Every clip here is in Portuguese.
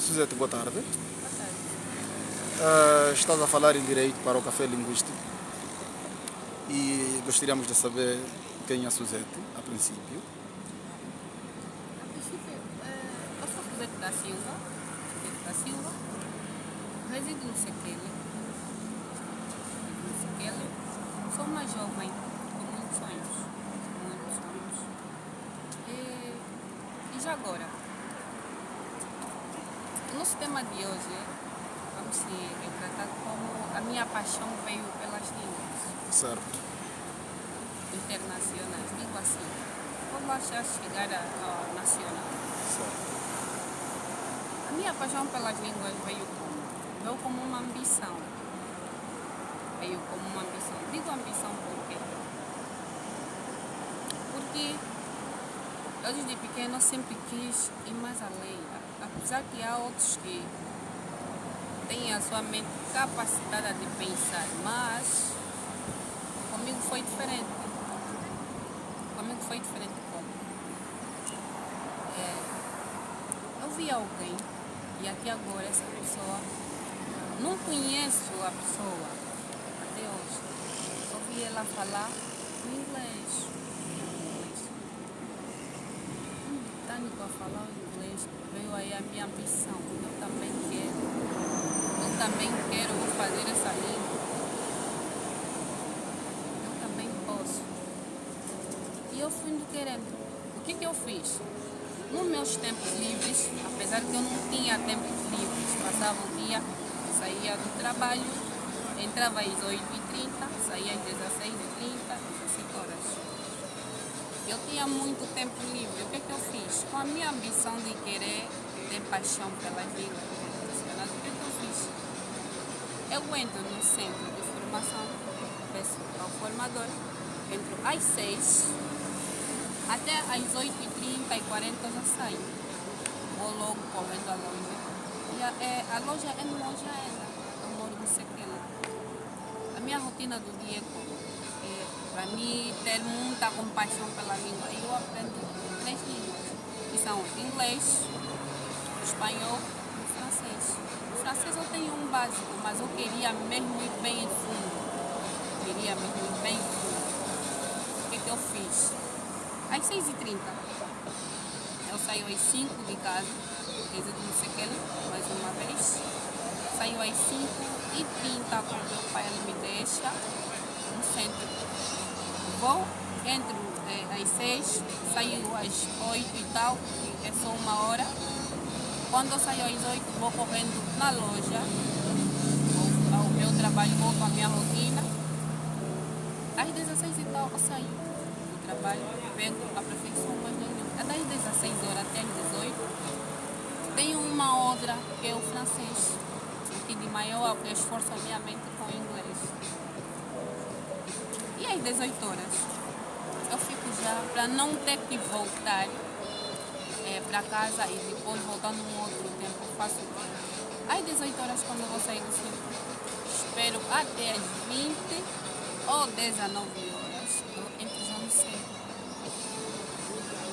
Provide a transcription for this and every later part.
Suzete, boa tarde. Boa tarde. Estás a falar em direito para o Café Linguístico e gostaríamos de saber quem é a Suzete, a princípio. A princípio, eu sou Suzete da Silva. Resido no Sequele. Sou uma jovem com muitos sonhos. E já agora, o nosso tema de hoje, vamos se retratar como a minha paixão veio pelas línguas Certo. internacionais. Digo assim, vou já chegar ao nacional. Certo. A minha paixão pelas línguas veio como uma ambição. Digo ambição por quê? Porque eu desde pequeno sempre quis ir mais além. Apesar que há outros que têm a sua mente capacitada de pensar, mas comigo foi diferente. Como? Eu vi alguém, e aqui agora essa pessoa, não conheço a pessoa até hoje. Ouvi ela falar em inglês. Britânico a falar em inglês, veio aí a minha ambição. Eu também quero fazer essa língua. Eu também posso. E eu fui indo querendo. O que eu fiz? Nos meus tempos livres, apesar que eu não tinha tempos livres, passava o dia, saía do trabalho, entrava às 8h30, saía às 16h30, 17 horas. Eu tinha muito tempo livre. O que eu fiz? Com a minha ambição de querer ter paixão pelas línguas internacionais, o que eu fiz? Eu entro no centro de formação, peço ao formador, entro às 6 até às 8h30 e 40 eu já saio. Vou logo correndo à loja. E a loja é no Loja Ela, eu moro no Sequela. A minha rotina do dia é como? Para mim, ter muita compaixão pela língua. Eu aprendo 3 línguas, que são inglês, espanhol e francês. O francês eu tenho um básico, mas eu queria mesmo ir bem em fundo. O que eu fiz? Às 6h30, eu saio às 5 de casa, resido no Sequele, mais uma vez. Saio às 5h30 com meu pai, ele me deixa no centro. Entro às 6, saio às 8 e tal, que é só 1 hora. Quando eu saio às 8, vou correndo na loja, vou ao meu trabalho, volto à minha rotina. Às 16 e tal, eu saio do trabalho, pego a aperfeiçoo mais nenhum. É das 16 horas até às 18. Tenho uma outra que é o francês, que de manhã eu esforço a minha mente com o inglês. E às 18 horas, eu fico já, para não ter que voltar para casa e depois voltar num outro tempo, faço às 18 horas quando eu vou sair do centro. Espero até às 20 ou 19 horas, eu entro já no centro,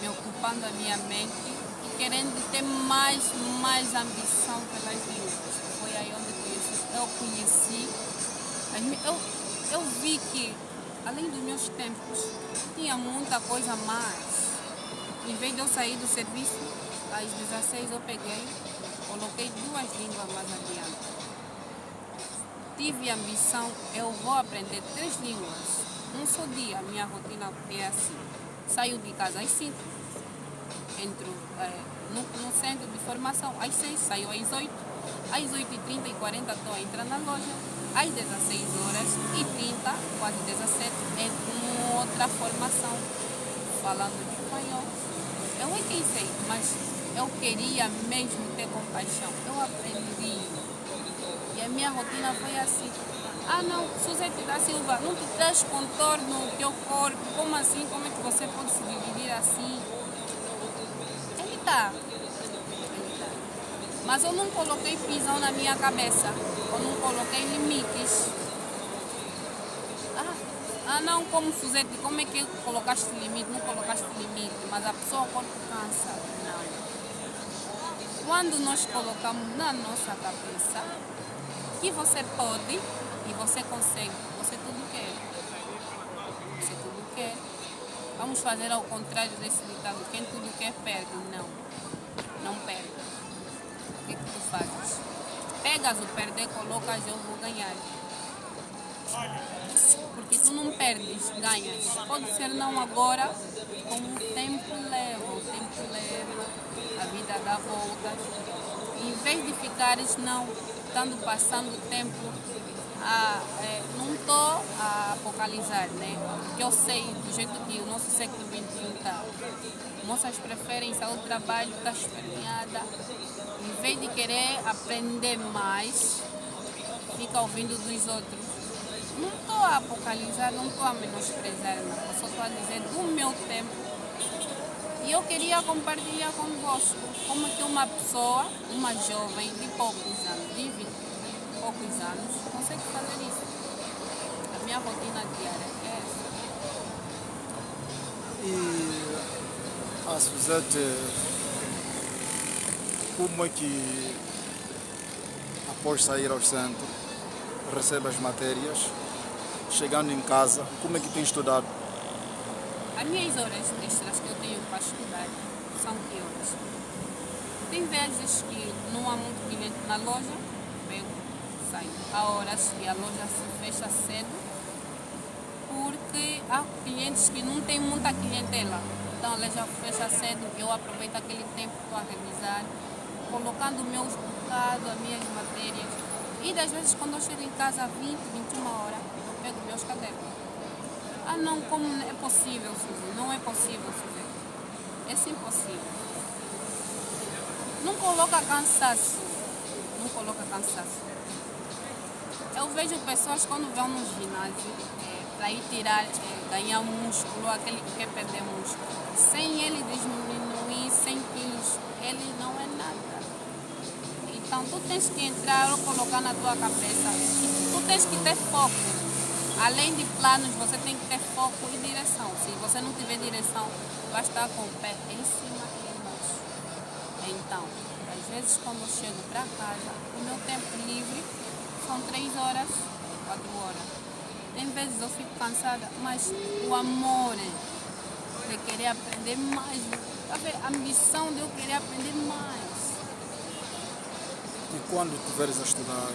me ocupando a minha mente e querendo ter mais ambição pelas línguas. Foi aí onde eu conheci, eu vi que, além dos meus tempos, tinha muita coisa a mais. Em vez de eu sair do serviço, às 16 eu coloquei 2 línguas mais adiante. Tive ambição, eu vou aprender 3 línguas. Um só dia, minha rotina é assim. Saio de casa às 5, entro no centro de formação às 6, saio às 8, às 8h30 e 40 estou a entrar na loja, às 16h30, quase 17, entro em outra formação, falando de espanhol. Eu sei, mas eu queria mesmo ter compaixão. Eu aprendi. E a minha rotina foi assim. Não, Suzete da Silva, não te traz contorno do teu corpo. Como assim? Como é que você pode se dividir assim? Ele tá. Mas eu não coloquei prisão na minha cabeça. Eu não coloquei limites. Não, como Suzete, como é que colocaste limite? Não colocaste limite, mas a pessoa, o corpo cansa. Não. quando nós colocamos na nossa cabeça que você pode e você consegue, você tudo quer. Você tudo quer. Vamos fazer ao contrário desse ditado: quem tudo quer perde. Não, não perde. O que tu fazes? Pegas o perder, colocas eu vou ganhar. Porque tu não perdes, ganhas. Pode ser não agora, como o tempo leva, a vida dá voltas. Em vez de ficares não, estando passando o tempo, não estou a apocalizar, né? Porque eu sei do jeito que o nosso século XXI está. Moças preferem saúde do trabalho, está esperneada. Em vez de querer aprender mais, fica ouvindo dos outros. Não estou a apocalizar, não estou a menosprezar, não. Só estou a dizer do meu tempo. E eu queria compartilhar convosco como que uma pessoa, uma jovem de poucos anos, de 20 e poucos anos, consegue fazer isso. A minha rotina diária é essa. E a Suzete, como é que após sair ao centro, recebe as matérias, chegando em casa, como é que tem estudado? As minhas horas extras que eu tenho para estudar são que horas? Tem vezes que não há muito cliente na loja, pego, saio. Há horas que a loja se fecha cedo, porque há clientes que não têm muita clientela. Então a loja fecha cedo, eu aproveito aquele tempo para revisar, colocando o meu bocado, as minhas matérias. E das vezes quando eu chego em casa às 20, 21 horas, eu pego meus cadernos. Ah não, como é possível, Suzy? Não é possível, Suzy. É sim possível. Não coloca cansaço. Não coloca cansaço. Eu vejo pessoas quando vão no ginásio para ir tirar, ganhar músculo, aquele que quer perder músculo. Sem ele diminuir 100 quilos, ele não é nada. Então tu tens que entrar ou colocar na tua cabeça. Tu tens que ter foco. Além de planos, você tem que ter foco e direção. Se você não tiver direção, vai estar com o pé em cima e embaixo. Então, às vezes quando eu chego para casa, o meu tempo livre são 3 horas, 4 horas. Tem vezes eu fico cansada, mas o amor de querer aprender mais, a ambição de eu querer aprender mais. E quando estiveres a estudar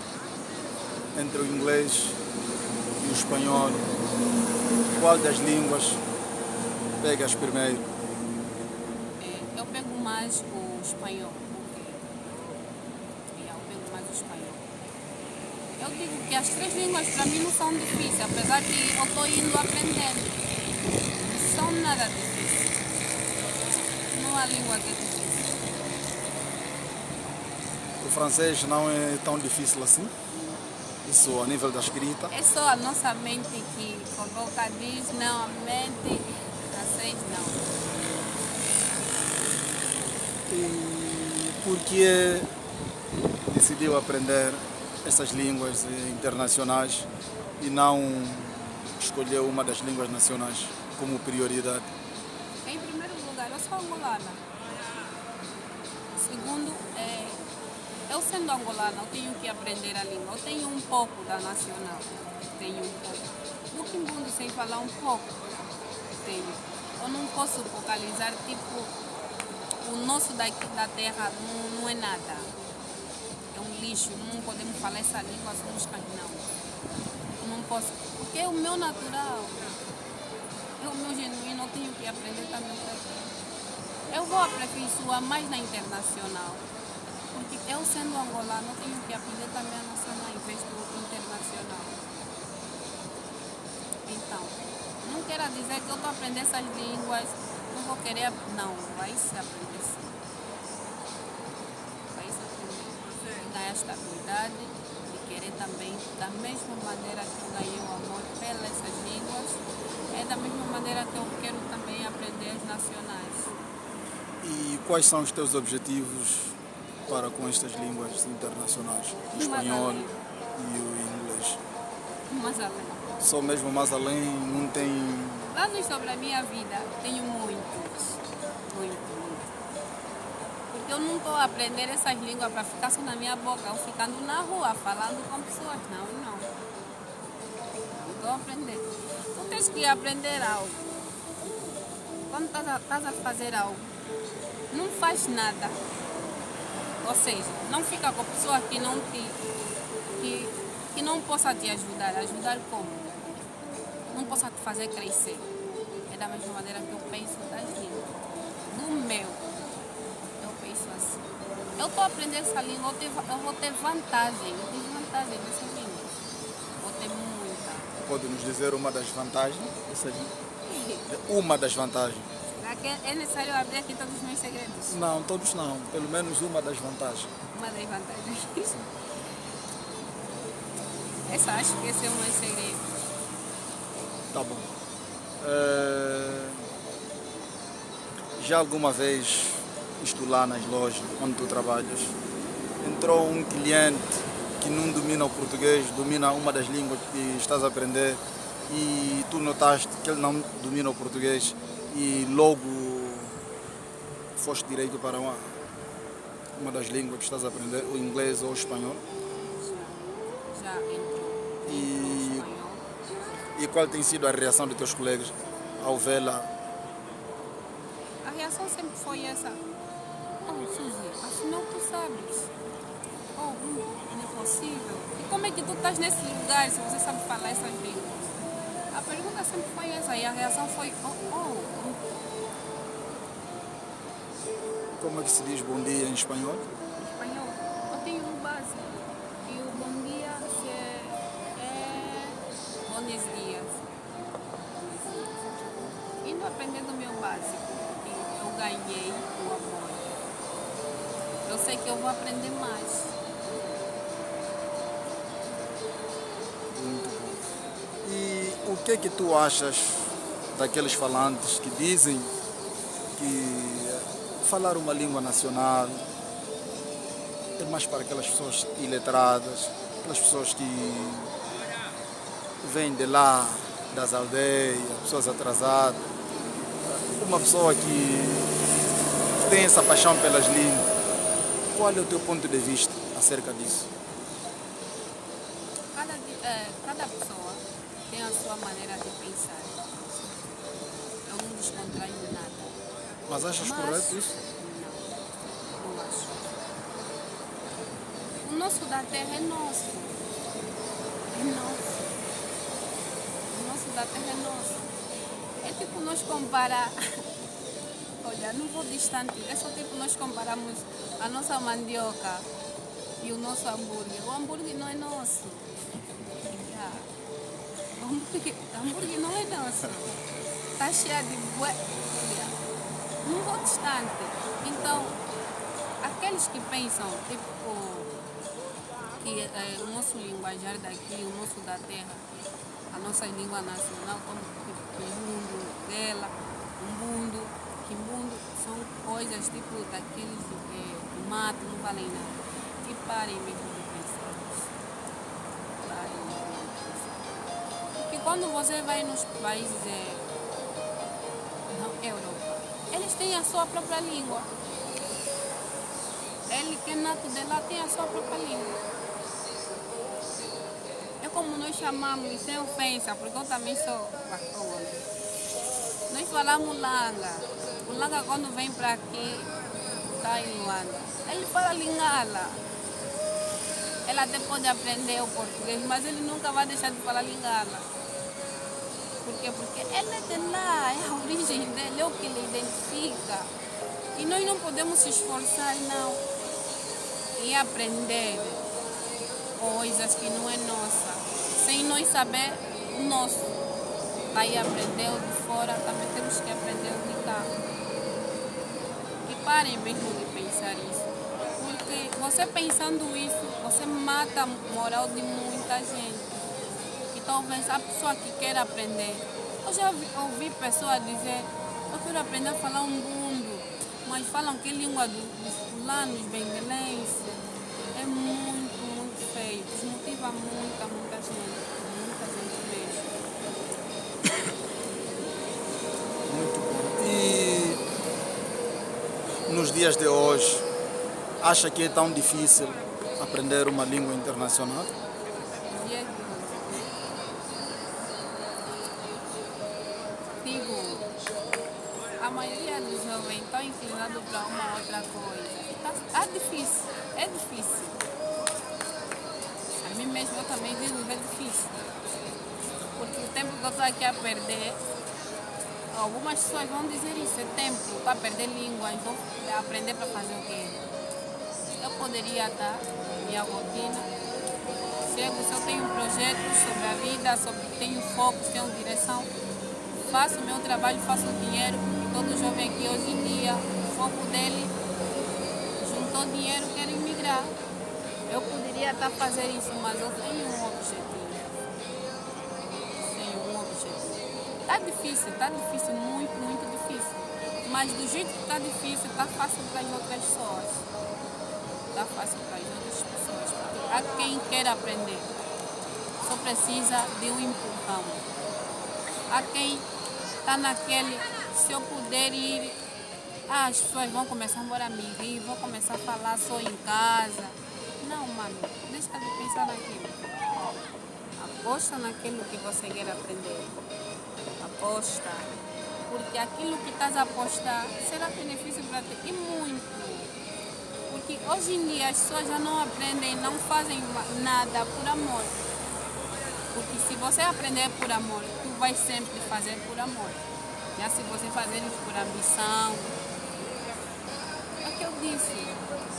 entre o inglês e o espanhol, qual das línguas pegas primeiro? Eu pego mais o espanhol. Eu pego mais o espanhol. Eu digo que as 3 línguas para mim não são difíceis, apesar que eu estou indo aprendendo. Não são nada difíceis. Não há língua que é difícil. O francês não é tão difícil assim? Isso a nível da escrita? É só a nossa mente que coloca, diz, não, a mente, francês não. E por que decidiu aprender essas línguas internacionais e não escolheu uma das línguas nacionais como prioridade? Em primeiro lugar, eu sou angolana. Segundo, eu sendo angolana, eu tenho que aprender a língua. Eu tenho um pouco da nacional. Tenho um pouco. Do Quimbundo, sem falar um pouco, tenho. Eu não posso focalizar, tipo, o nosso daqui da terra não é nada. É um lixo. Não podemos falar essa língua, somos não. Eu não posso. Porque é o meu natural. É o meu genuíno, eu tenho que aprender também. Eu vou aperfeiçoar mais na internacional. Porque eu sendo angolano, eu tenho que aprender também a nacional em vez do internacional. Então, não quero dizer que eu estou aprendendo essas línguas, não vou querer, não, vai se aprender sim. Vai se aprender. E ganhar estabilidade e querer também, da mesma maneira que eu ganhei o amor pelas línguas, é da mesma maneira que eu quero também aprender as nacionais. E quais são os teus objetivos para com estas línguas internacionais? O espanhol e o inglês? Mais além. Só mesmo mais além, não tem... Planos sobre a minha vida, tenho muitos. Muito. Porque eu não estou a aprender essas línguas para ficar só na minha boca, ou ficando na rua, falando com pessoas. Não. Não estou a aprender. Tu tens que aprender algo. Quando estás a fazer algo, não faz nada. Ou seja, não fica com pessoas que não possa te ajudar. Ajudar como? Não possa te fazer crescer. É da mesma maneira que eu penso das línguas. Do meu, eu penso assim. Eu estou a aprender essa língua, eu vou ter vantagem e desvantagem nessa língua. Vou ter muita. Pode nos dizer uma das vantagens dessa língua? Uma das vantagens. Será que é necessário abrir aqui todos os meus segredos? Não, todos não. Pelo menos uma das vantagens. Uma das vantagens. Essa acho que esse é o meu segredo. Tá bom. Já alguma vez, isto lá nas lojas, onde tu trabalhas, entrou um cliente que não domina o português, domina uma das línguas que estás a aprender e tu notaste que ele não domina o português e logo foste direito para uma das línguas que estás a aprender, o inglês ou o espanhol? Já entrou. E qual tem sido a reação dos teus colegas ao vê-la? A reação sempre foi essa. Oh, Suzy, afinal tu sabes. Oh, não é possível. E como é que tu estás nesse lugar se você sabe falar essas línguas? A pergunta sempre foi essa e a reação foi oh. Como é que se diz bom dia em espanhol? Em espanhol, eu tenho um básico. E o bom dia é buenos dias. Indo aprendendo o meu básico, eu ganhei o amor. Eu sei que eu vou aprender mais. Muito bom. E o que é que tu achas daqueles falantes que dizem que falar uma língua nacional é mais para aquelas pessoas iletradas, aquelas pessoas que vêm de lá, das aldeias, pessoas atrasadas, uma pessoa que tem essa paixão pelas línguas? Qual é o teu ponto de vista acerca disso? Cada pessoa tem a sua maneira de pensar. Eu não descontraio nada. Mas achas correto isso? Não acho. O nosso da terra é nosso. É nosso. O nosso da terra é nosso. É tipo nós comparar. Olha, não vou distante. É só tipo nós comparamos a nossa mandioca e o nosso hambúrguer. O hambúrguer não é nosso. O hambúrguer não é nosso. Está cheio de bué. Não vou distante. Então, aqueles que pensam tipo que o nosso linguajar daqui, o nosso da terra, a nossa língua nacional, como tipo Kimbundu, Gela, Umbundo, Kimbundo, são coisas tipo daqueles do mato, não valem nada. E parem mesmo de pensar nisso. Parem mesmo de pensar. Porque quando você vai nos países da Europa, eles têm a sua própria língua. Ele que é nato de lá tem a sua própria língua. É como nós chamamos, sem ofensa, porque eu também sou bacana. Nós falamos langa. O langa quando vem para aqui, está em Luanda, ele fala lingala. Ele até pode aprender o português, mas ele nunca vai deixar de falar lingala. Por quê? Porque ele é de lá, é a origem dele, é o que ele identifica. E nós não podemos se esforçar, não, em aprender coisas que não é nossa, sem nós saber o nosso. Aí aprendeu de fora, também temos que aprender o de cá. E parem mesmo de pensar isso. Porque você pensando isso, você mata a moral de muita gente. E talvez a pessoa que quer aprender. Eu já ouvi pessoas dizer, eu quero aprender a falar umbundo, mas falam que língua dos fulanos, benguelenses, é muito feio. Desmotiva muita gente mesmo. Muito bom. E nos dias de hoje, acha que é tão difícil aprender uma língua internacional? Digo, a maioria dos jovens está inclinado para uma outra coisa. É difícil, é difícil. A mim mesmo eu também digo que é difícil. Porque o tempo que eu estou aqui a perder, algumas pessoas vão dizer isso, é tempo, estou a perder línguas, vou aprender para fazer o quê? Eu poderia estar na minha rotina, chego, se eu tenho projetos sobre a vida, tenho foco, tenho direção, faço o meu trabalho, faço o dinheiro, porque todo jovem aqui hoje em dia, o foco dele, juntou dinheiro, quer emigrar. Eu poderia estar a fazer isso, mas eu tenho um objetivo. Está difícil, muito, muito difícil. Mas do jeito que está difícil, está fácil para as outras pessoas. Está fácil para as outras pessoas. Porque há quem quer aprender, só precisa de um empurrão. Há quem está naquele, se eu puder ir, as pessoas vão começar a me rir, vão começar a falar só em casa. Não, mano, deixa de pensar naquilo. Aposta naquilo que você quer aprender. Aposta. Porque aquilo que estás a apostar será benefício para ti. E muito. Porque hoje em dia as pessoas já não aprendem, não fazem nada por amor. Porque se você aprender por amor, tu vais sempre fazer por amor. Já se você fazer isso por ambição. É o que eu disse.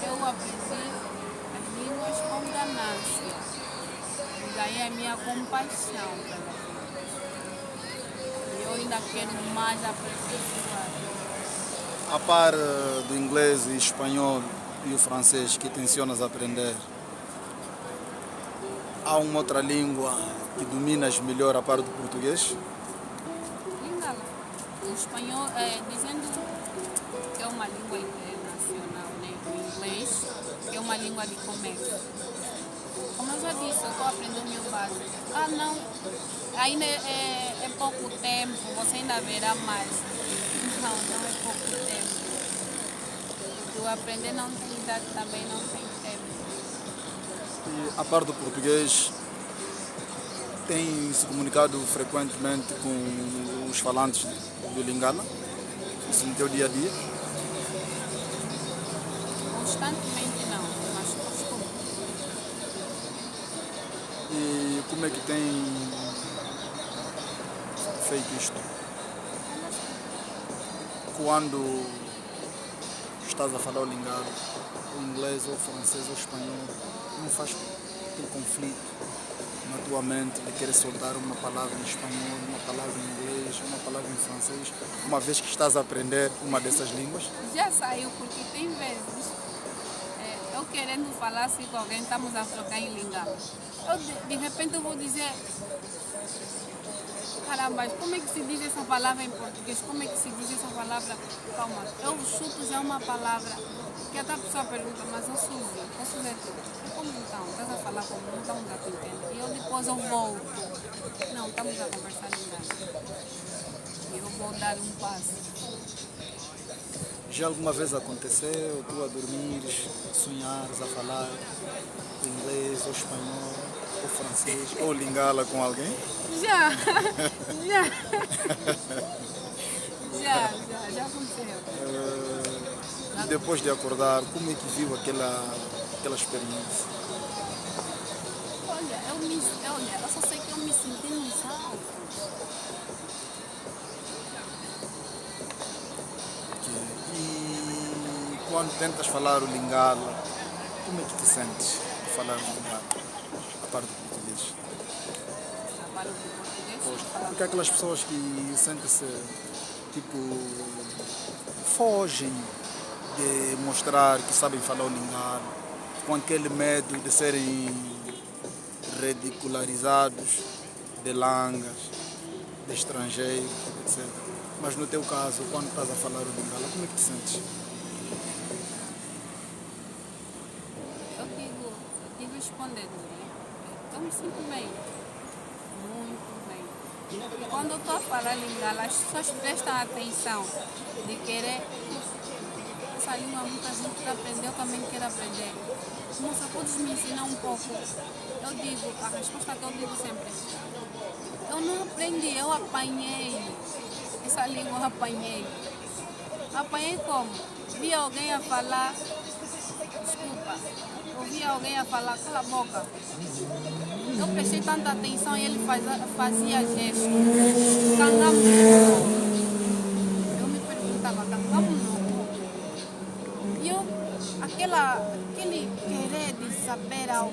Eu aprendi as línguas com ganância. Ganhei a minha compaixão pela vida. E eu ainda quero mais aperfeiçoar. A par do inglês e espanhol e o francês que tencionas aprender, há uma outra língua que dominas melhor a par do português? Língua. O espanhol, dizendo que é uma língua internacional, né? O inglês, que é uma língua de comércio. Como eu já disse, eu estou aprendendo o meu básico. Ah, não, ainda é pouco tempo, você ainda verá mais. Não é pouco tempo. Eu aprender não tem idade, também não tem tempo. E a par do português, tem se comunicado frequentemente com os falantes do Lingala? Isso no teu dia a dia? Constantemente não, mas costumo. E como é que tem feito isto? Quando estás a falar o Lingala, o inglês, ou o francês, ou o espanhol, não faz aquele conflito na tua mente de querer soltar uma palavra em espanhol, uma palavra em inglês, uma palavra em francês, uma vez que estás a aprender uma dessas línguas? Já saiu, porque tem vezes eu querendo falar assim com alguém, estamos a trocar em Lingala. Eu de repente eu vou dizer, caramba, como é que se diz essa palavra em português? Como é que se diz essa palavra? Calma, eu chuto já uma palavra que até a pessoa pergunta, mas eu sou tu. Como então? Estás a falar comigo? Não estamos a te entender. E eu depois eu volto. Não, estamos a conversar em nada. E eu vou dar um passo. Já alguma vez aconteceu tu a dormires, sonhares a falar inglês, ou espanhol, ou francês, ou Lingala com alguém? Já aconteceu. E depois de acordar, como é que viu aquela experiência? Olha, eu só sei que eu me senti nos altos. E quando tentas falar o Lingala, como é que te sentes a falar o Lingala, a parte do português? A parte do português? Porque há aquelas pessoas que sentem-se, tipo, fogem de mostrar que sabem falar o Lingala, com aquele medo de serem ridicularizados de langas, de estrangeiros, etc. Mas no teu caso, quando estás a falar o Lingala, como é que te sentes? Eu digo respondendo, eu me sinto bem, muito bem. E quando eu estou a falar Lingala, as pessoas prestam atenção de querer essa língua muita gente quer aprender, eu também quero aprender. Moça, podes me ensinar um pouco? Eu digo, a resposta que eu digo sempre, eu não aprendi, eu apanhei. Essa língua eu apanhei. Apanhei como? Vi alguém a falar, desculpa, ouvi alguém a falar, cala a boca. Eu prestei tanta atenção e ele fazia gesto. Cangamo no cu. Eu me perguntava, cangamo no cu. E eu, aquele querer de saber algo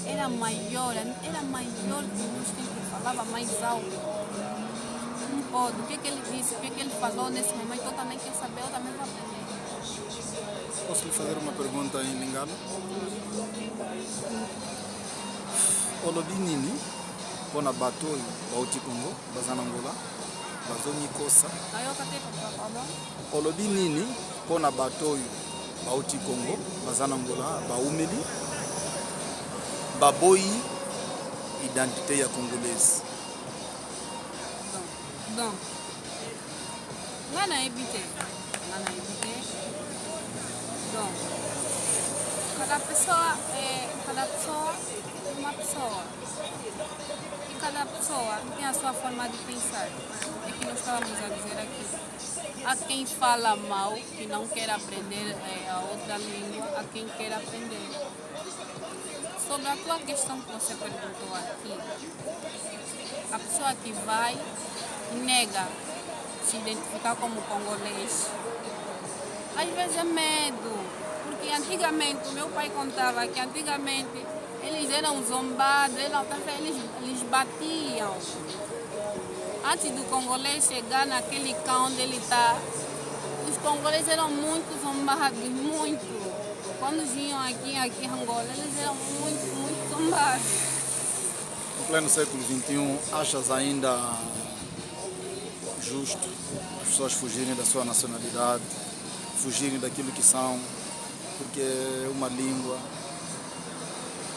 era maior que meus tempos, falava mais alto. Não pode, o que ele disse, o que ele falou nesse momento, eu também quero saber, eu também vou aprender. Posso lhe fazer uma pergunta em Lingala? Olobi nini pona bato oyo bauti Congo baza na Angola bazomikosa? Olobi nini pona bato oyo bauti Congo baza na Angola baumeli baboyi identité ya congolaise? Donc, nga nayebi te. Donc, cada pessoa é uma pessoa. E cada pessoa tem a sua forma de pensar. É que nós estávamos a dizer aqui. Há quem fala mal, que não quer aprender a outra língua, há quem quer aprender. Sobre a tua questão que você perguntou aqui, a pessoa que vai e nega se identificar como congolês, às vezes é medo, porque antigamente, o meu pai contava que antigamente eles eram zombados, eles batiam. Antes do congolês chegar naquele cão onde ele está, os congoleses eram muito zombados, muito. Quando vinham aqui em Angola, eles eram muito zombados. No pleno século XXI, achas ainda justo as pessoas fugirem da sua nacionalidade, fugirem daquilo que são, porque uma língua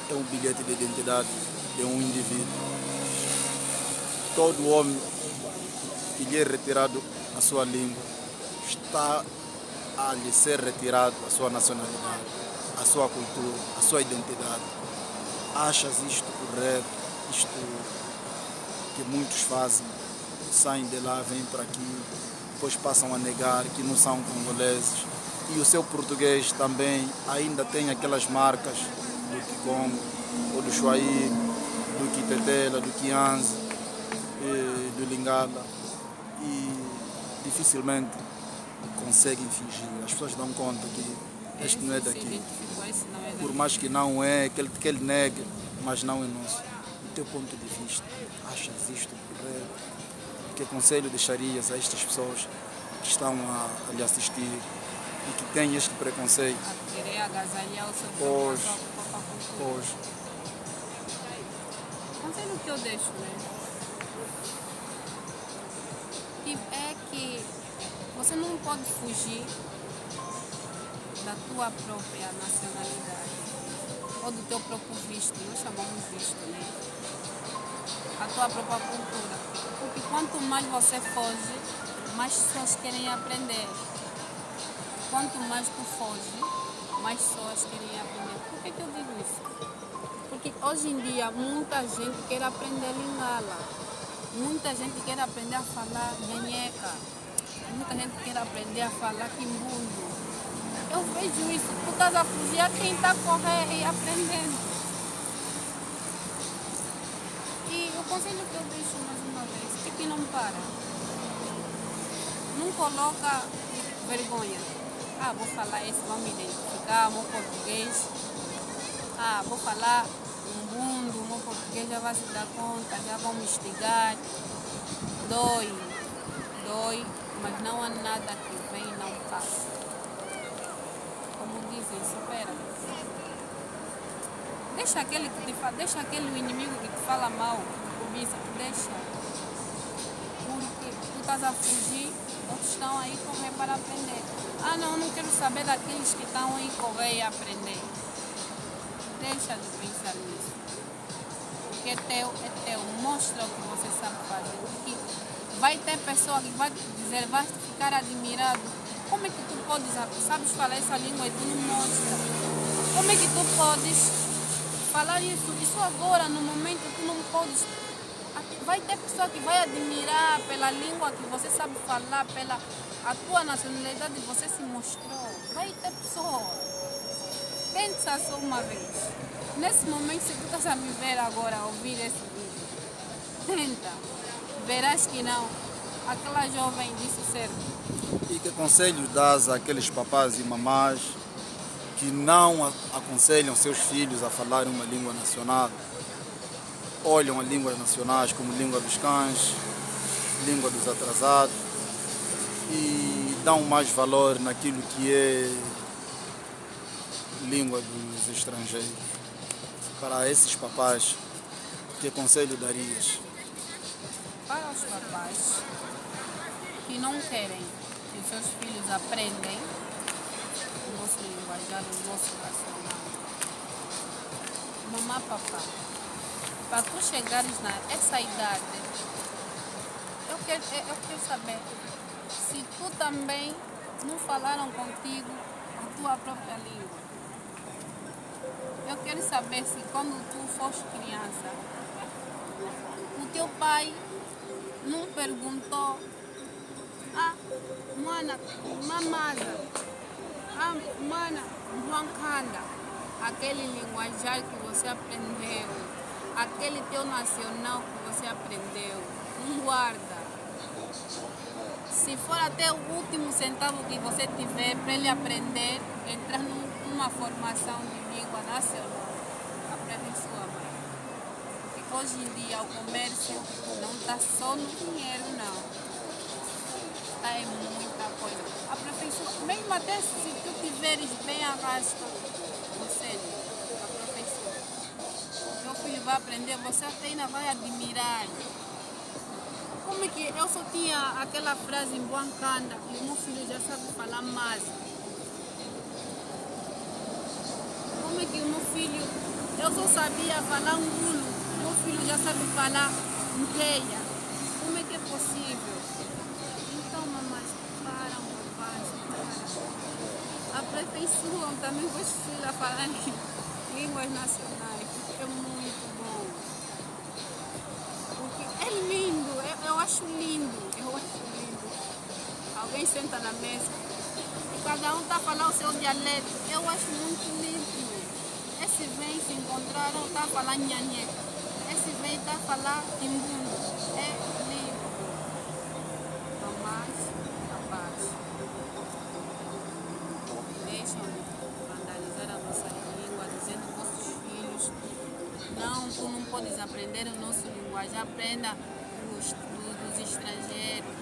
é um bilhete de identidade de um indivíduo. Todo homem que lhe é retirado a sua língua está a lhe ser retirado a sua nacionalidade, a sua cultura, a sua identidade. Achas isto correto? Isto que muitos fazem, saem de lá, vêm para aqui, depois passam a negar que não são congoleses. E o seu português também ainda tem aquelas marcas do Kikongo, ou do Chuaí, do Kitetela, do Kianze, do Lingala. E dificilmente conseguem fingir. As pessoas dão conta que este não é daqui. Por mais que não é, que ele negue, mas não é nosso. Do teu ponto de vista, achas isto correto? Que conselho deixarias a estas pessoas que estão a lhe assistir e que têm este preconceito? A querer agasalhar o seu Hoje. O conselho que eu deixo, é que você não pode fugir da tua própria nacionalidade ou do teu próprio visto, nós chamamos visto, a tua própria cultura. Porque quanto mais você foge, mais pessoas querem aprender. Quanto mais tu foge, mais pessoas querem aprender. Por que eu digo isso? Porque hoje em dia muita gente quer aprender Lingala. Muita gente quer aprender a falar nhenheca. Muita gente quer aprender a falar quimbundo. Eu vejo isso. Tu estás a fugir a quem está a correr e aprendendo. E o conselho que eu deixo mais uma vez é que não para. Não coloca vergonha. Vou falar isso, vão me identificar, meu português. Vou falar quimbundo, meu português já vai se dar conta, já vão me instigar. Dói, mas não há nada que vem e não passa. Como dizem, supera. Deixa aquele inimigo que te fala mal, cobiça, deixa. Porque tu estás a fugir, outros estão aí correr para aprender. Não quero saber daqueles que estão aí correr e aprender. Deixa de pensar nisso. O que é teu, mostra o que você sabe fazer. Porque vai ter pessoa que vai dizer, vai ficar admirado. como é que tu podes, sabes falar essa língua e tu não mostras? Como é que tu podes falar isso? Isso agora, no momento, tu não podes. Vai ter pessoa que vai admirar pela língua que você sabe falar, pela a tua nacionalidade que você se mostrou. Vai ter pessoa. Pensa só uma vez. Nesse momento, se tu estás a me ver agora, a ouvir esse vídeo, tenta. Verás que não. Aquela jovem disse certo. E que conselhos dás àqueles papás e mamás que não aconselham seus filhos a falar uma língua nacional? Olham as línguas nacionais como língua dos cães, língua dos atrasados e dão mais valor naquilo que é língua dos estrangeiros. Para esses papás, que conselho darias? Para os papás que não querem que os seus filhos aprendam o nosso linguajar, o nosso nacional. Mamá, papá, para tu chegares nessa idade, eu quero saber se tu também não falaram contigo a tua própria língua. Eu quero saber se quando tu foste criança, o teu pai não perguntou: mana, mamada, mana, mancanda, aquele linguajar que você aprendeu, aquele teu nacional que você aprendeu, não guarda. Se for até o último centavo que você tiver para ele aprender, entrar numa formação de língua nacional, aperfeiçoa mais. Porque hoje em dia o comércio não está só no dinheiro, não. Está em muita coisa. Aperfeiçoa, mesmo até se tu tiveres bem arrasta, você aperfeiçoa. O teu filho vai aprender, você até ainda vai admirar. Como é que eu só tinha aquela frase em Boancanda e o meu filho já sabe falar mais? Como é que o meu filho, eu só sabia falar ngulo, o meu filho já sabe falar nteia? Como é que é possível? Então, mamães, param, papais, aperfeiçoam também com os filhos a falar línguas nacionais, porque é muito bom. Porque é lindo, eu acho lindo. Alguém senta na mesa e cada um está a falar o seu dialeto. Eu acho muito lindo. Esse vem se encontraram, está a falar nhanhé. Esse vem está a falar timbundo. É lindo. Mamás, papás, deixam de vandalizar a nossa língua, dizendo aos vossos filhos: não, tu não podes aprender o nosso linguagem, aprenda dos estrangeiros.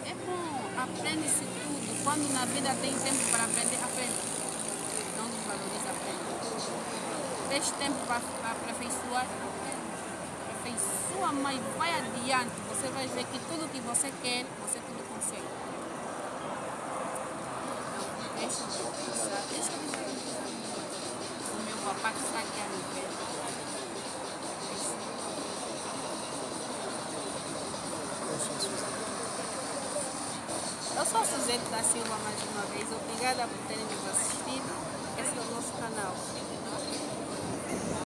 É bom, aprende-se tudo. Quando na vida tem tempo para aprender, aprenda. Não desvaloriza, aprenda. Tens tempo para aperfeiçoar, aperfeiçoa, mas vai adiante. Você vai ver que tudo que você quer, você tudo consegue. Então, deixa eu pensar, deixa eu pensar. O meu papá que está aqui a me ver. Eu sou a Suzete da Silva mais uma vez. Obrigada por terem nos assistido. Esse é o nosso canal.